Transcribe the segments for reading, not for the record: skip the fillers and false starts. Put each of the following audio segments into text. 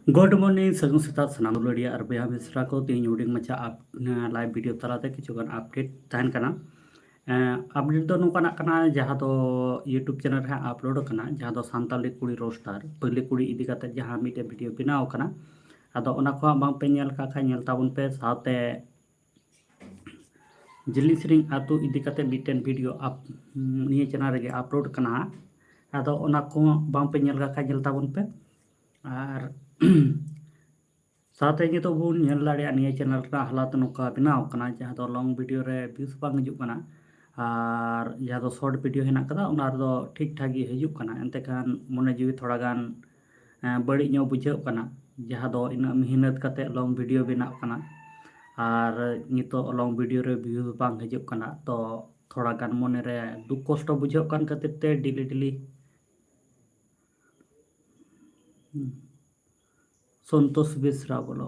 Good morning सगुन सेता सनाम दुलारिया और बया मिश्रा को तीन हुडिंग मचा आप लाइव वीडियो तलाते किचुगान अपडेट तहन कना अपडेट दो नोकाना कना जहां दो यूट्यूब चैनल रे अपलोड कना जहां दो सांताली कुड़ी रोस्टार पहले कुड़ी इदी काते जहां मिटे वीडियो बनाव कना आदो ओना को बांग पे नेल का खा नेल ताबुन पे साथे जिली सिरिंग आतु इदी काते मिटेन वीडियो आप निये चैनल रे अपलोड कना आदो ओना को बांग पे नेल का खा नेल ताबुन पे और साथ ही तो बुन नेल दाड़िया निया चैनल रा हालात नोका बनाव कना जहां दो लॉन्ग वीडियो रे व्यूज बांग हिजुग कना और जहां दो शॉर्ट वीडियो हेना कदा ओना रे दो ठीक ठाक गे हिजुग कना एंते खान मने जीवी थोड़ा गान बड़ी नो बुझाव कना जहां दो इन मेहनत कते लॉन्ग वीडियो बनाव कना और नितो लॉन्ग वीडियो रे व्यूज बांग हिजुग कना तो थोड़ा गान मने रे दुख कष्ट बुझाव कान खातिर ते डिली डिली संतोष बेसरा बोलो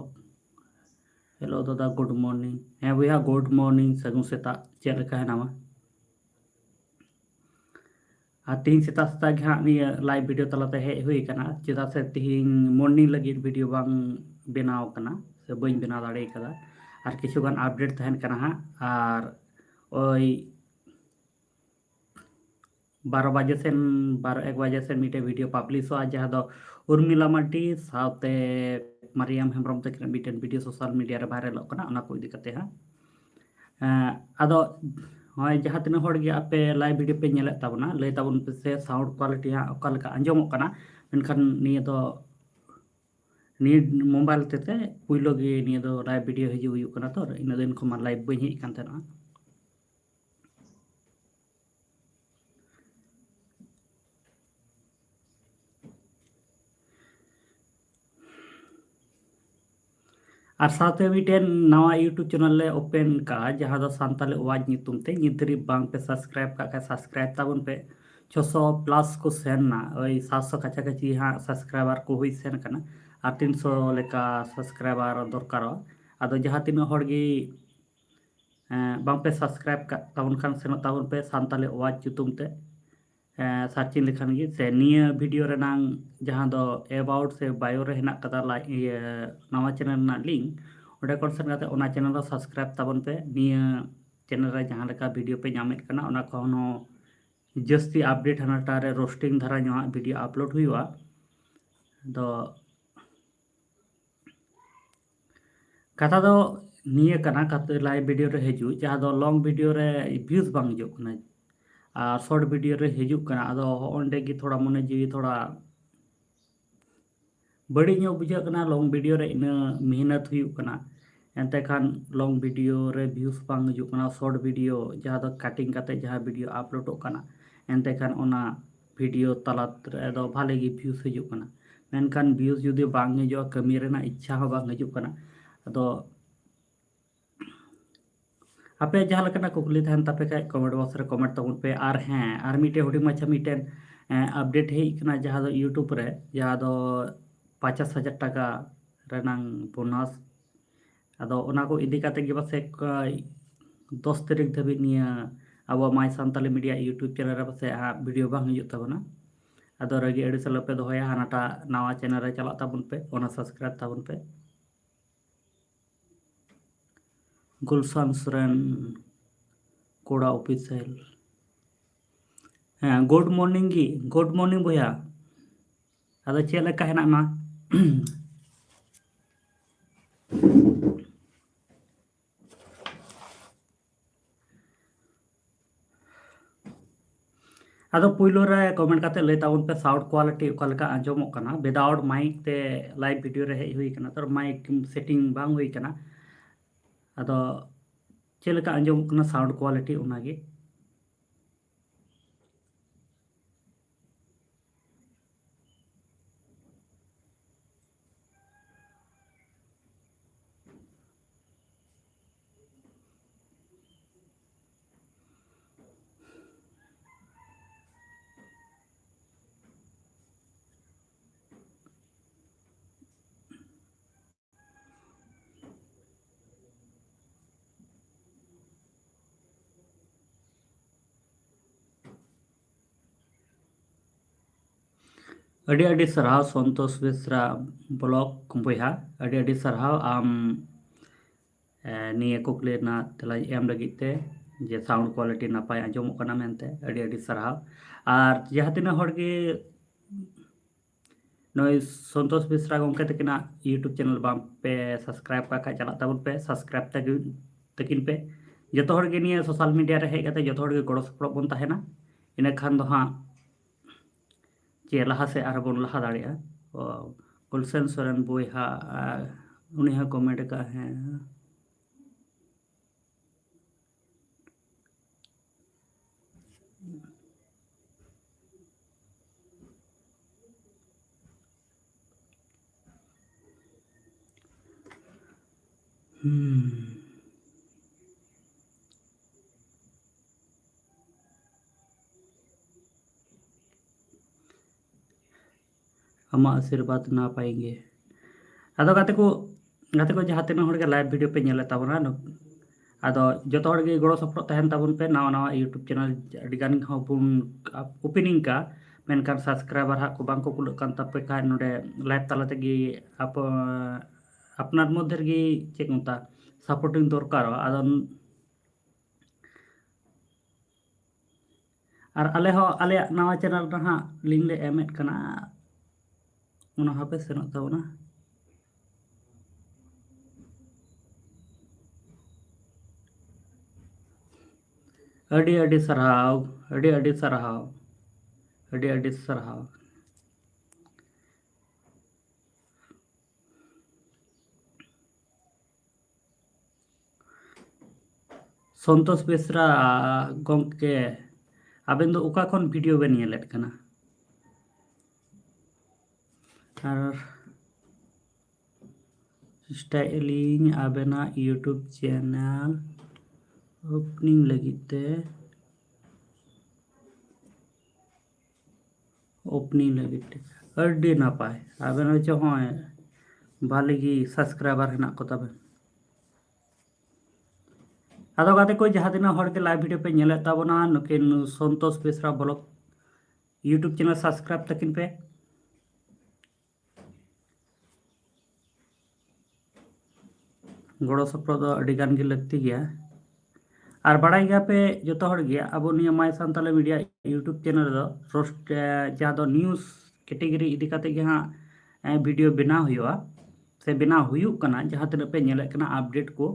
हेलो दादा गुड मॉर्निंग हाँ भैया गुड मॉर्निंग सगुन सेता चेक लेका है नामा तीन सेता सेता गे हाँ निया लाइव वीडियो तलाते हेज हुई कना चेदा से तीन मॉर्निंग लगी वीडियो बांग बनाव कना से बई बना दाड़े कदा और किछुगान अपडेट तहन कना हाँ और ओई 12 बजे से 12-1 बजे से मिटे वीडियो पब्लिश हुआ जहाँ दो उर्मिला मार्डी साथे मरियम हेम्ब्रम तक मिटे वीडियो सोशल मीडिया रे वायरल कना ओना को इदी कते हाँ आदो हाँ जहाँ तीन हड़ गे आपे लाइव वीडियो पे नेले ताबना लय ताबन पे से साउंड क्वालिटी हाँ ओका लेका आंजमोग कना मेनखान निया दो निया मोबाइल तेते पुइलो गे निया दो लाइव वीडियो हिजु हुयुग कना तो इन दिन खमा लाइव बई हेज कान थाना और साथे मिटेन नवा यूट्यूब चैनल ले ओपन का जहाँ दो सांताली आवाज नितुम ते निद्री बांग पे सब्सक्राइब का सब्सक्राइब ताबन पे 600 प्लस को सेन ना ओई 700 कचा कची हाँ सब्सक्राइबर को हुई सेन कना और 300 लेका सब्सक्राइबर दरकार आदो जहाँ तीन हड़ गे बांग पे सब्सक्राइब का ताबन खान सेन ताबन पे सांताली आवाज नितुम ते सर्चिंग लेखान गे से निया वीडियो रेनांग जहाँ दो अबाउट से बायो रे हेना कदा नवा चैनल ना लिंक ओडे कोन सेन काते ओना चैनल दो सब्सक्राइब ताबन पे निया चैनल रे जहाँ लेका वीडियो पे नामेत कना ओना खन जस्ती अपडेट हनाटा रे रोस्टिंग धारा ᱧᱚᱜ वीडियो अपलोड हुआ दो कथा दो निया कना कते लाइव वीडियो रे हेजु जहाँ दो लॉन्ग वीडियो रे व्यूज बांग हिजुग कना और शॉर्ट वीडियो रे हिजुग कना आदो ओंडे गी थोड़ा मने जीवी थोड़ा बड़ी ᱧᱚᱜ बुझाग कना लॉन्ग वीडियो रे इन मेहनत हुयुग कना एंते खान लॉन्ग वीडियो रे व्यूज बांग हिजुग कना शॉर्ट वीडियो जहाँ दो कटिंग काते जहाँ वीडियो अपलोडोग कना एंते खान ओना वीडियो तलात रे दो भाले गी व्यूज हिजुग कना मेनखान व्यूज जुदी बांग हिजुग कमी रेना इच्छा हो बांग हिजुग कना अदो आपे जहाँ लेकना कुकली तहन तापे खाय कमेंट बॉक्स रे कमेंट तबन पे और हैं और मिटे हुडी माछा मिटेन अपडेट हेज कना जहाँ दो यूट्यूब रे जहाँ दो 50,000 टाका रेनांग बोनास आदो ओना को इदी काते गे पासे 10 तारीख धाबी निया अब my Santali media YouTube channel रे पासे वीडियो बांग हिजुग ताबना आदो रगी अड़ी साल पे दोहया हानाटा नवा चैनल रे चला ताबन पे ओना सब्सक्राइब ताबन पे गुलशन सोरेन कोड़ा ऑफिशियल हाँ गुड मॉर्निंग भैया अदो चेक लेका हेना मा आदो पुइलो रे कमेंट काते लय ताबन पे साउंड क्वालिटी ओका लेका आंजमोग कना विदाउट माइक ते लाइव वीडियो रे हेज हुई कना तो माइक सेटिंग बांग हुई कना आदो चेक लेका आंजमोग कना साउंड क्वालिटी ओनागे ᱟᱹᱰᱤ ᱟᱹᱰᱤ ᱥᱟᱨᱦᱟᱣ ᱥᱚᱱᱛᱳष ᱵᱮᱥᱨᱟ ᱵᱞᱚᱜ ᱵᱚᱭᱦᱟ, ᱟᱹᱰᱤ ᱟᱹᱰᱤ ᱥᱟᱨᱦᱟᱣ ᱟᱢ ᱱᱤᱭᱟᱹ ᱠᱩᱠᱞᱤ ᱨᱮᱱᱟᱜ ᱛᱮᱞᱟᱧ ᱮᱢ ᱞᱟᱹᱜᱤᱫ ᱛᱮ ᱡᱮ ᱥᱟᱣᱩন্ড ᱠᱳᱣᱟᱞᱤᱴᱤ ᱱᱟᱯᱟᱭ ᱟᱸᱡᱚᱢᱚᱜ ᱠᱟᱱᱟ ᱢᱮᱱᱛᱮ ᱟᱹᱰᱤ ᱟᱹᱰᱤ ᱥᱟᱨᱦᱟᱣ। ᱟᱨ ᱡᱟᱦᱟᱸ ᱛᱤᱱᱟᱹᱜ ᱦᱚᱲ ᱜᱮ ᱱᱚᱜᱼᱚᱭ ᱥᱚᱱᱛᱳष ᱵᱮᱥᱨᱟ ᱜᱚᱢᱠᱮ ᱛᱟᱹᱠᱤᱱᱟᱜ ᱤᱭᱩᱴᱩᱵᱽ ᱪᱮᱱᱮᱞ ᱵᱟᱝ ᱯᱮ ᱥᱟᱵᱥᱠᱨᱟᱭᱤᱵ ᱠᱟᱜ ᱠᱷᱟᱡ ᱪᱟᱞᱟᱜ ᱛᱟᱵᱚᱱ ᱯᱮ, ᱥᱟᱵᱥᱠᱨᱟᱭᱤᱵ ᱛᱟᱹᱠᱤᱱ ᱯᱮ। ᱡᱚᱛᱚ ᱦᱚᱲ ᱜᱮ ᱱᱤᱭᱟᱹ ᱥᱳᱥᱟᱞ ᱢᱤᱰᱤᱭᱟ ᱨᱮ ᱦᱮᱡ ᱠᱟᱛᱮ ᱡᱚᱛᱚ ᱦᱚᱲ ᱜᱮ ᱜᱚᱲᱚ ᱥᱚᱯᱚᱦᱚᱫ ᱵᱚᱱ ᱛᱟᱦᱮᱱᱟ, ᱤᱱᱟᱹᱠᱷᱟᱱ ᱫᱚ ᱦᱟᱸᱜ ᱪᱮ ᱞᱟᱦᱟ ᱥᱮᱫ ᱟᱨᱦᱚᱸ ᱵᱚᱱ ᱞᱟᱦᱟ ᱫᱟᱲᱮᱭᱟᱜᱼᱟ। ᱜᱩᱞᱥᱮᱱ ᱥᱚᱨᱮᱱ ᱵᱚᱭᱦᱟ उन्हीं ᱦᱚᱸ कमेंट का है। आमा आशीर्वाद ना पाएंगे। अदो गाते को जहाँ तीन हर लाइव वीडियो पे नेले ताबोना अदो जो हर गे गड़ो सपड़ तहन ताबोन पे नवा नवा यूट्यूब चैनल अडिगान बन ओपनिंग का मेनकान सब्सक्राइबर हाँ को बांग को कुलक कान तापे खाय नोडे लाइव ताला तेगी आप अपनार मध्य गे चेक मता सपोर्टिंग दरकार अदो और आले नवा चैनल रहा लिंक ले एमेट कना उना हापे सेनोक ताबोना। अड़ी अड़ी सरहाव अड़ी अड़ी सरहाव अड़ी अड़ी सरहाव। संतोष बेसरा गंके आबेन दो उका खन वीडियो बेन नेलेत कना और स्टाइलिंग आबेना यूट्यूब चैनल ओपनिंग लगीते ओपनिंग लगीते अड़ी नापाय आबेन जो होय भालेगी सब्सक्राइबर हेना को तबे अदो गाते को जहाँ दिन हर के लाइव वीडियो पे नेले ताबोना नुकिन Santosh Besra blog YouTube channel subscribe तकिन पे गड़ो सपड़ अड़ीगान गे लगती गया। और बड़ाई गया पे जो हर गया अब निया my Santali media YouTube channel दो रोस्ट जहाँ दो न्यूज़ कैटेगरी इदी काते गे हाँ वीडियो बनाव हुआ से बनाव हुयुग कना जहाँ तीन पे नेले कना अपडेट को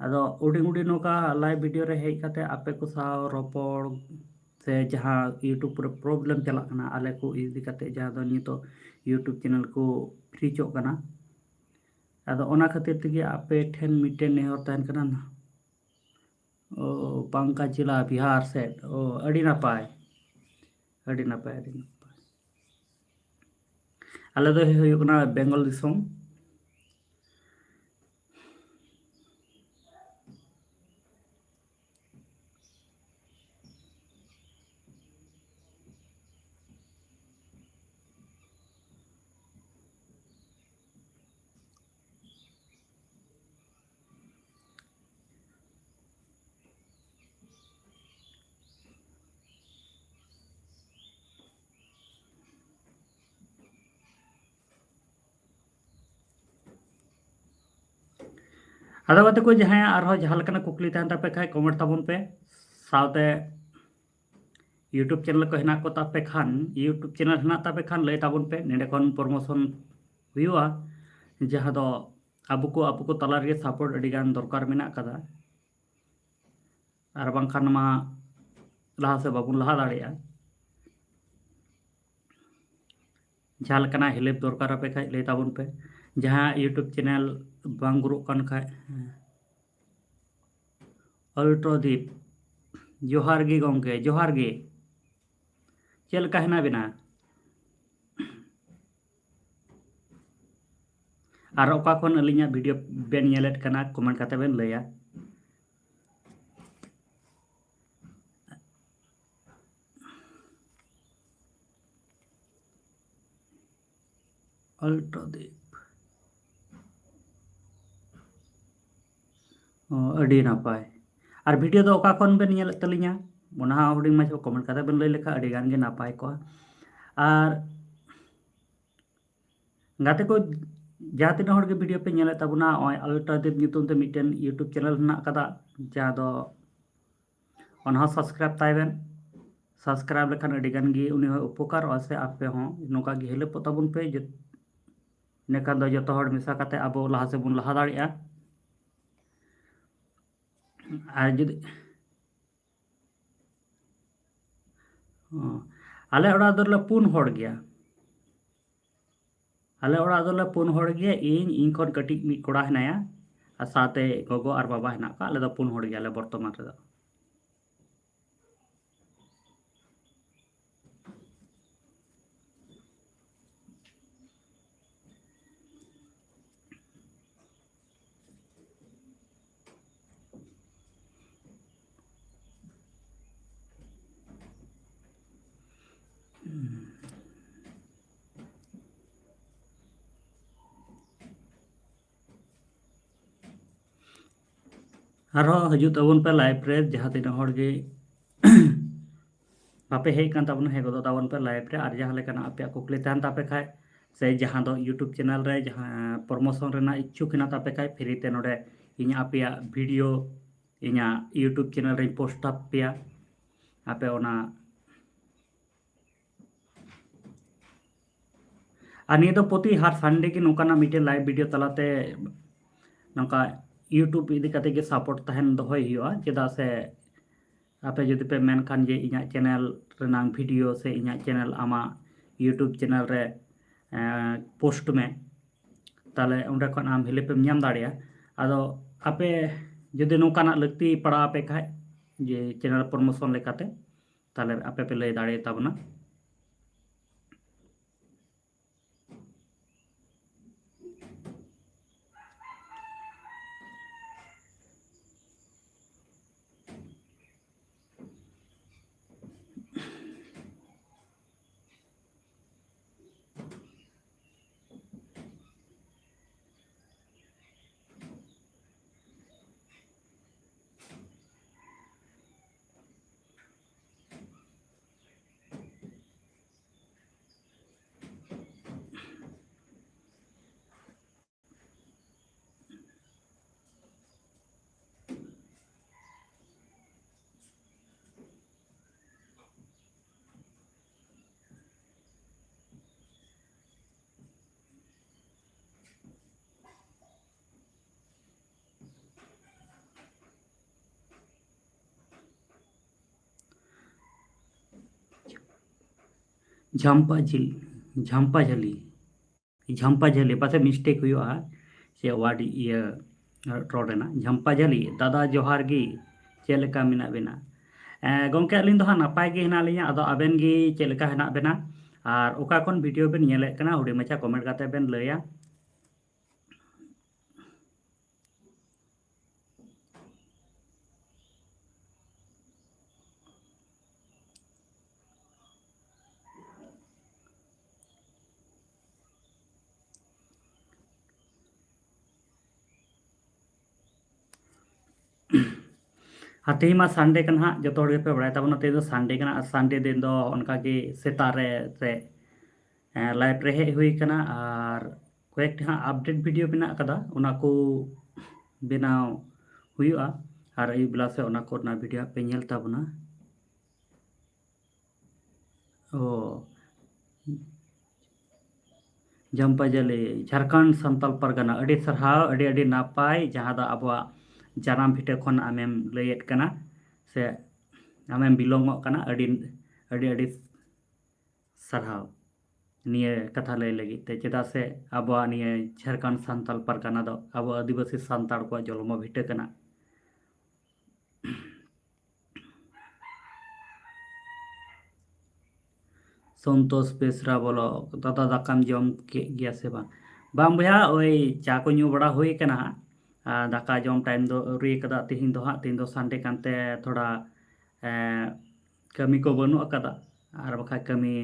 अदो उडिंग उडिंग नोका लाइव वीडियो रे हेज काते आपे को साव रोपड़ से जहाँ यूट्यूब पर प्रॉब्लम चला कना आले को इदी काते जहाँ दो नितो यूट्यूब चैनल को फ्री चोक कना अदो ओना खातिर तेगे आपे ठेन मिटेन नेहर तहन कना ना बांका जिला बिहार से अड़ी नापाय अड़ी नापाय अड़ी नापाय आले दो हुयुग कना बेंगल दिसोम। अदो गाते को जहाँ आरो जहाँ लेकाना कुकली तहन तापे खाय कमेंट ताबोन पे सावते यूट्यूब चैनल को हेना को तापे खान यूट्यूब चैनल हेना तापे खान लय ताबोन पे नेडे खन प्रमोशन हुआ जहाँ दो आबो को तला रे सपोर्ट अडिगान दरकार मेना कदा और बांखान मा लहा से बाबुन लहा दाड़ेया जहाँ लेकाना हेल्प दरकार पे खाय लय ताबोन पे जहाँ यूट्यूब चैनल बांग गुरुक कान खाय अल्ट्रोदीप जोहार गे गंके जोहार गे चल का हेना बिना और ओका खन अलिया वीडियो बेन नेलेट कना कमेंट काते बेन लया। अल्ट्रोदीप अड़ी नापाय और वीडियो दो ओका खन बेन नेलेत तलिया ओना हुडिंग माछ कमेंट काते बेन लय लेखा अड़ी गान गे नापाय को। और गाते को जहाँ तीन हर के वीडियो पे नेले तबना अल्ट्रादीप ᱧᱩᱛᱩᱢ ते मिटन यूट्यूब चैनल हेना कदा जहाँ दो ओना सब्सक्राइब ताइबेन सब्सक्राइब लेखान अड़ी गान गी उनी उपकार से आपे हों नोका गी हेल्प ताबुन पे नेकान दो जतो हर मिसा काते आबो लहा से बुन लहा दाड़िया आर जुदी आले ओड़ा दरले पुन हर गया आले ओड़ा दरले पुन हर गया इन खन कटी मी कोड़ा हेनाया आ साथे गोगो और बाबा हेना का आले दो पुन हर गया आले बर्तमान रे आरो हजू तबन पे लाइव रे जहाँ तीन हर गे बापे हेज कान ताबन हे गदो ताबन पे लाइव रे और जहाँ लेकाना आपे कुकली तान तापे खाय से जहाँ दो यूट्यूब चैनल रे जहाँ प्रमोशन रेना इच्छुक हेना तापे खाय फ्री ते नोडे इन आपे वीडियो इन यूट्यूब चैनल रे पोस्ट आपे आपे ओना और निया दो प्रति हर संडे की नोकाना मिटे लाइव वीडियो तलाते नोका यूट्यूब इदी काते के सपोर्ट तहन दोहय हुआ चेदा से आपे जुदी पे मेन खान जे इना चैनल रेनांग वीडियो से इना चैनल आमा यूट्यूब चैनल रे पोस्ट में ताले उंडे खन आम हेल्प पे ᱧᱟᱢ दाड़िया आदो आपे जुदी नोकाना लगती पड़ा आपे खाय जे चैनल प्रमोशन लेकाते ताले आपे पे लय दाड़े ताबना झम्पा झली पासे मिस्टेक हुआ से वार्ड ये रोडना झम्पा झली दादा जोहार गी चेलेका मिना बेना गोंके अलिंग दो नपाय गे हेना लिया आदो आबेन गी चेलेका हेना बेना और ओका कोन वीडियो बेन नेले कना हुडी मचा कमेंट काते बेन लया हाँ तेज मा संडे कना जो पे बड़ा तब तेज संडे कना संडे दिन दो उनका की सेतारे से लाइव रे हेज हुई कना और कয়েকটি हाँ अपडेट वीडियो बिना कदा उना को बनाव हुआ और अयु बेला से उना को ना वीडियो पे नेल ताबना ओ झम्पा जले झारखंड संताल परगना अड़ी सरहाव अड़ी अड़ी नापाय जहाँ दा अबवा जानाम भिटे खन आमेम लयेत कना से आमेम बिलोंगो कना अड़ी अड़ी अड़ी सरहाव निये कथा लय लगी ते चेदा से अबवा निये झारखंड संताल परगना दो अब आदिवासी संताल को जन्म भिटे कना संतोष बेसरा बोलो दादा दाकाम जम के गया से बांग भैया ओई चा को न्यू बड़ा हुई कना दाका जम टाइम दो री कदा तिहिन दो हाँ तिहिन दो संडे कांते थोड़ा कमी को बनु अकदा और बखा कमी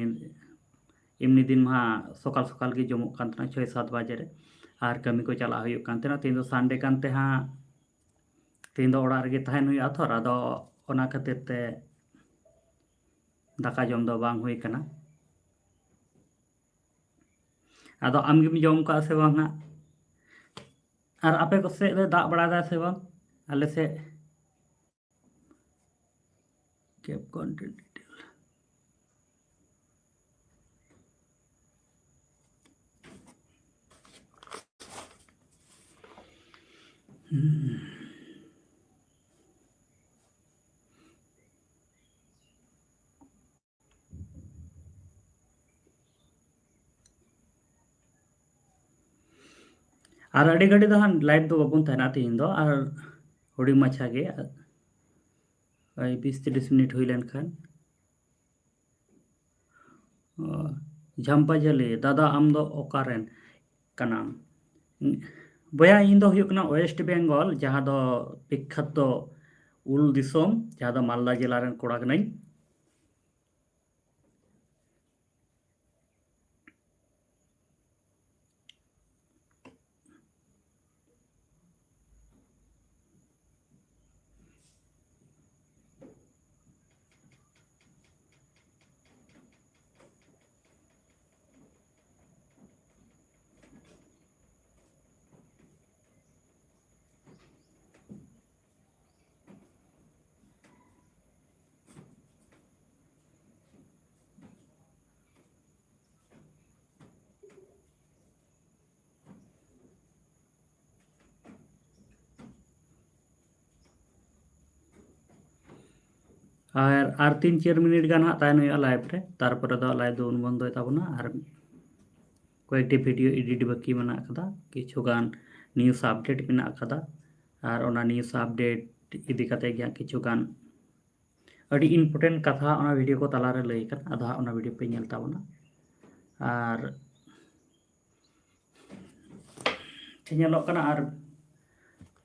एमनी दिन मा सकाल सकाल की जमो कांतना 6-7 बजे रे और कमी को चला हुई कांतना तिहिन दो संडे कांते हाँ तिहिन दो ओड़ा रे तहन हुई अथर आदो ओना खातिर ते दाका जम दो बांग हुई कना आदो आमगेम जम का से बांग हां और आपे को से दाग बड़ा से बांग आले से केप कंटेंट डिटेल और अड़ी घड़ी दो हां लाइव दो बाबून तहना तीन दो और हुडी माछा गे 20-30 मिनट हुई लेन खान झम्पा जले दादा आम दो ओकारेन कनाम बया इन दो हुयुक कना वेस्ट बेंगल जहां दो विख्यात दो उल दिसोम जहां दो मालदा जिला रेन कोड़ा कनाई और 3-4 मिनट गान हाँ तायन हुआ लाइव रे तारपरे दो लाइव दो बंदोय ताबोना और कয়েকটি वीडियो एडिट बाकी मेना कदा किछु गान न्यूज़ अपडेट मेना कदा और ओना न्यूज़ अपडेट इदी कते गया किछु गान अड़ी इम्पोर्टेंट कथा ओना वीडियो को तला रे लई कर आधा ओना वीडियो पे नेल ताबोना और नेलोग कना और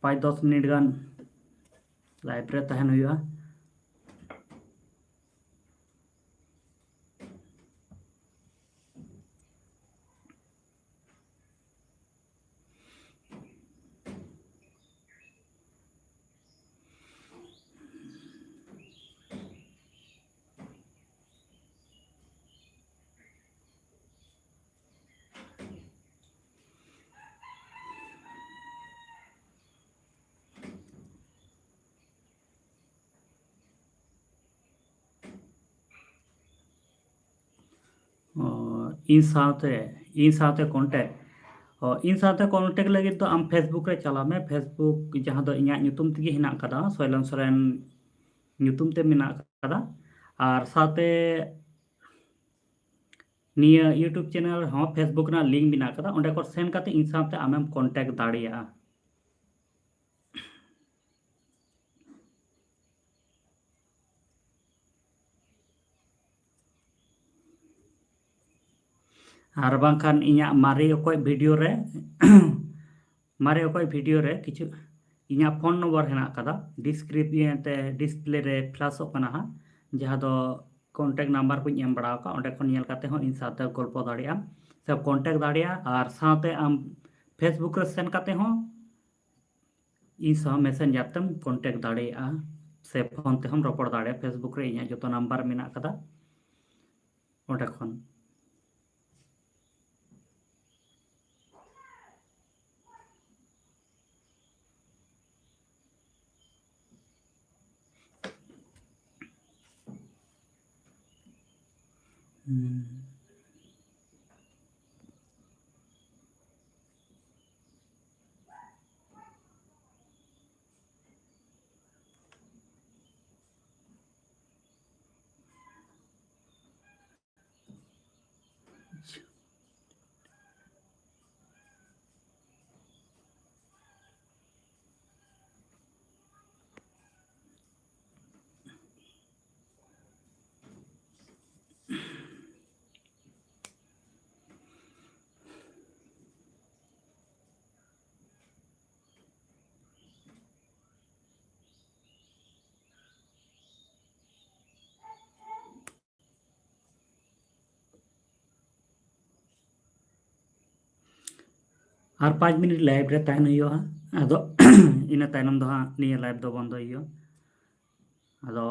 5-10 मिनट गान लाइव रे तहन हुआ इन साथे कॉन्टेक्ट लगे तो आम फेसबुक रे चला में फेसबुक जहां दो इन्या ᱧᱩᱛᱩᱢ तेगी हिना कदा सोयलन सोरेन ᱧᱩᱛᱩᱢ ते मेना कदा और साथे निया यूट्यूब चैनल हाँ फेसबुक ना लिंक मेना कदा ओंडे को सेंड काते इन साथे आमेम कॉन्टेक्ट दाड़िया और बांखान इन्या मारे ओकोय वीडियो रे किछु इन्या फोन नंबर हेना कदा डिस्क्रिप्शन ते डिस्प्ले रे फ्लैश ओकना हा जहां दो कॉन्टेक्ट नंबर को एम बड़ा का ओंडे खन नेल काते हो इन साथे गल्प दाड़िया से कॉन्टेक्ट दाड़िया और साथे आम फेसबुक रे सेंड काते हो इन सा मैसेंजर तम कॉन्टेक्ट दाड़िया से फोन ते हम रोपड़ दाड़िया फेसबुक रे इन्या जतो नंबर मेना कदा ओंडे खन और 5 मिनट लाइव रे तहन हुआ आदो इन तायनम दो हाँ निया लाइव दो बंद हुआ आदो